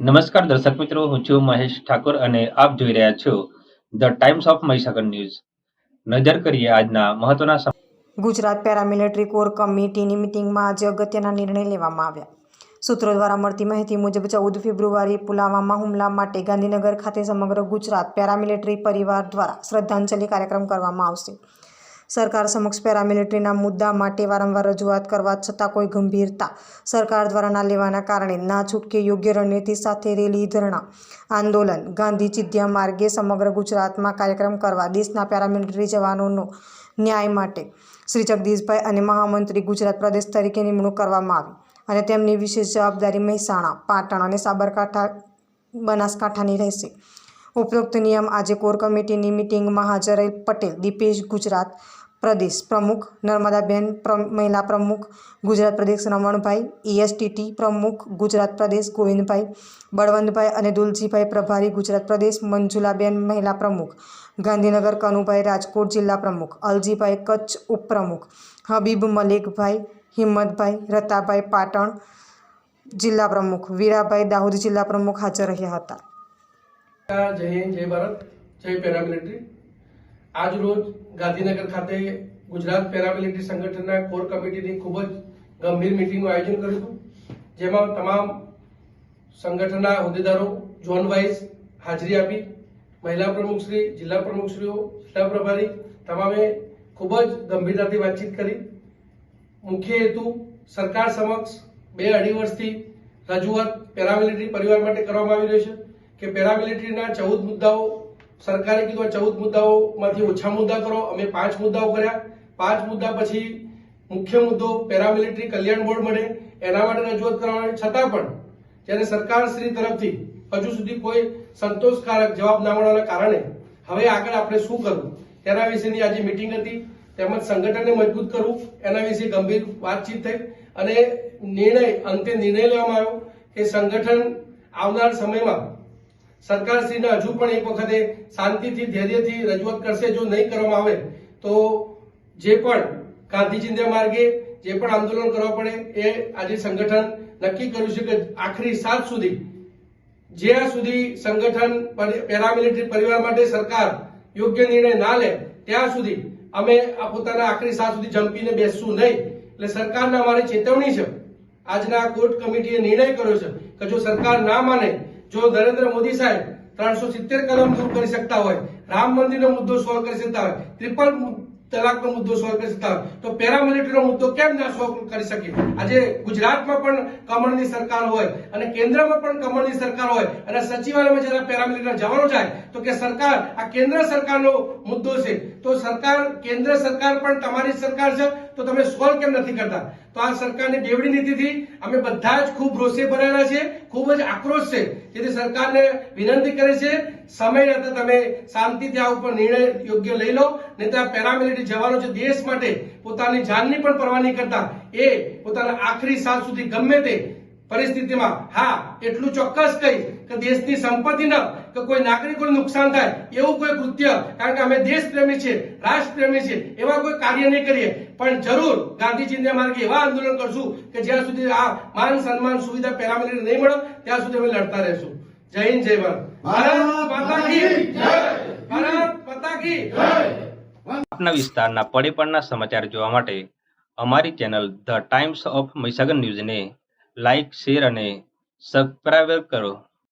નમસ્કાર દર્શક મિત્રો, હું છું મહેશ ઠાકોર અને આપ જોઈ રહ્યા છો the Times of Mahisagar news. નજર કરીએ આજના મહત્વના. ગુજરાત પેરામિલિટરી કોર કમિટીની મિટિંગમાં આજે અગત્યના નિર્ણય લેવામાં આવ્યા. સૂત્રો દ્વારા મળતી માહિતી મુજબ 14 ફેબ્રુઆરીએ પુલવામા હુમલા માટે ગાંધીનગર ખાતે સમગ્ર ગુજરાત પેરામિલિટરી પરિવાર દ્વારા શ્રદ્ધાંજલિ કાર્યક્રમ કરવામાં આવશે. સરકાર સમક્ષ પેરામિલિટરીના મુદ્દા માટે વારંવાર રજૂઆત કરવા છતાં કોઈ ગંભીરતા સરકાર દ્વારા ના લેવાના કારણે ના છૂટકે યોગ્ય રણનીતિ સાથે રેલી, ધરણા, આંદોલન, ગાંધી ચિંધ્યા માર્ગે સમગ્ર ગુજરાતમાં કાર્યક્રમ કરવા દેશના પેરામિલિટરી જવાનોનો ન્યાય માટે શ્રી જગદીશભાઈ અને મહામંત્રી ગુજરાત પ્રદેશ તરીકે નિમણૂક કરવામાં આવી અને તેમની વિશેષ જવાબદારી મહેસાણા, પાટણ અને સાબરકાંઠા, બનાસકાંઠાની રહેશે. ઉપરોક્ત નિયમ આજે કોર કમિટીની મિટિંગમાં હાજર રહેલ પટેલ દીપેશ, ગુજરાત પ્રદેશ પ્રમુખ નર્મદાબેન, મહિલા પ્રમુખ ગુજરાત પ્રદેશ રમણભાઈ, ESTT પ્રમુખ ગુજરાત પ્રદેશ ગોવિંદભાઈ, બળવંતભાઈ અને દુલજીભાઈ પ્રભારી ગુજરાત પ્રદેશ, મંજુલાબેન મહિલા પ્રમુખ ગાંધીનગર, કનુભાઈ રાજકોટ જિલ્લા પ્રમુખ, અલજીભાઈ કચ્છ ઉપપ્રમુખ, હબીબ મલેકભાઈ, હિંમતભાઈ રતાભાઈ પાટણ જિલ્લા પ્રમુખ, વીરાભાઈ દાહોદ જિલ્લા પ્રમુખ હાજર રહ્યા હતા. જય હિન્દ, જય ભારત, જય પેરામિલિટરી. આજ રોજ ગાંધીનગર ખાતે ગુજરાત પેરામિલિટરી સંગઠનના કોર કમિટીની ખૂબ જ ગંભીર મિટિંગનું આયોજન કર્યું હતું, જેમાં તમામ સંગઠનના હોદ્દેદારો ઝોન વાઇઝ હાજરી આપી. મહિલા પ્રમુખશ્રી, જિલ્લા પ્રમુખશ્રીઓ, જિલ્લા પ્રભારી તમામે ખૂબ જ ગંભીરતાથી વાતચીત કરી. મુખ્ય હેતુ સરકાર સમક્ષ 2-2.5 વર્ષથી રજૂઆત પેરામિલિટરી પરિવાર માટે કરવામાં આવી રહી છે કે પેરામિલિટરીના 14 મુદ્દાઓ સરકારે કીધું 14 મુદ્દાઓમાંથી ઓછા મુદ્દા કરો. અમે 5 મુદ્દાઓ કર્યા. 5 મુદ્દા પછી મુખ્ય મુદ્દો પેરામિલિટરી કલ્યાણ બોર્ડ બને એના માટે રજૂઆત કરવાની, છતાં પણ જ્યારે સરકાર શ્રી તરફથી હજુ સુધી કોઈ સંતોષકારક જવાબ ના મળવાના કારણે હવે આગળ આપણે શું કરવું તેના વિશેની આજે મિટિંગ હતી. તેમજ સંગઠનને મજબૂત કરવું એના વિશે ગંભીર વાતચીત થઈ અને અંતે નિર્ણય લેવામાં આવ્યો કે સંગઠન આવનાર સમયમાં સરકારશ્રીને હજુ પણ એક વખતે શાંતિથી, ધૈર્યથી રજૂઆત કરશે. જો નહીં કરવામાં આવે તો જે પણ ગાંધી ચિંધ્યા માર્ગે જે પણ આંદોલન કરવા પડે એ આજે સંગઠન નક્કી કર્યું છે કે આખરી સાથ સુધી, જ્યાં સુધી સંગઠન પેરામિલિટરી પરિવાર માટે સરકાર યોગ્ય નિર્ણય ના લે ત્યાં સુધી અમે આ પોતાના આખરી સાથ સુધી જંપીને બેસશું નહીં. એટલે સરકારના અમારી ચેતવણી છે. આજના કોર્ટ કમિટીએ નિર્ણય કર્યો છે કે જો સરકાર ના માને, જો નરેન્દ્ર મોદી સાહેબ 370 કલમ દૂર કરી શકતા હોય, રામ મંદિરનો મુદ્દો સોલ્વ કરી શકતા હોય, ટ્રિપલ તલાકનો મુદ્દો સોલ્વ કરી શકતા હોય, તો પેરામિલિટરીનો મુદ્દો કેમ ના સોલ્વ કરી શકે? આજે ગુજરાતમાં પણ કમળની સરકાર હોય અને કેન્દ્રમાં પણ કમળની સરકાર હોય અને સચિવાલયમાં જરા પેરામિલિટરીના જવાનો જાય તો કે સરકાર આ કેન્દ્ર સરકારનો મુદ્દો છે, તો સરકાર, કેન્દ્ર સરકાર પણ તમારી સરકાર છે, તો તમે સોલ્વ કેમ નથી કરતા? તો આ સરકારની બેવડી નીતિથી અમે બધા જ ખૂબ રોષે ભરાયેલા છે, ખૂબ જ આક્રોશ છે. જેથી સરકારને વિનંતી કરે છે, સમય રહેતા તમે શાંતિથી આ ઉપર નિર્ણય યોગ્ય લઈ લો. નહીં તો આ પેરામિલિટરી જવાનો છે દેશ માટે પોતાની જાનની પણ પરવા નહીં કરતા, એ પોતાના આખરી સાથ સુધી ગમે તે પરિસ્થિતિમાં, હા એટલું ચોક્કસ કહી કે દેશની સંપત્તિ ન કે કોઈ નાગરિકોને નુકસાન થાય એવું કોઈ કૃત્ય, કારણ કે અમે દેશ પ્રેમી છે, રાષ્ટ્ર પ્રેમી છે, એવા કોઈ કાર્ય નહીં કરીએ. પણ જરૂર ગાંધી ચિંધ્યા માર્ગે એવા આંદોલન કરશું કે જ્યાં સુધી આ માન સન્માન સુવિધા પેરામિલિટરી નહીં મળે ત્યાં સુધી અમે લડતા રહેશું. જય હિન્દ, જય ભારત. ભારત માતા કી જય. ભારત માતા કી જય. આપના વિસ્તારના પડે સમાચાર જોવા માટે અમારી channel the Times of Mahisagar ન્યૂઝને લાઇક, શેર અને સબસ્ક્રાઇબ કરો.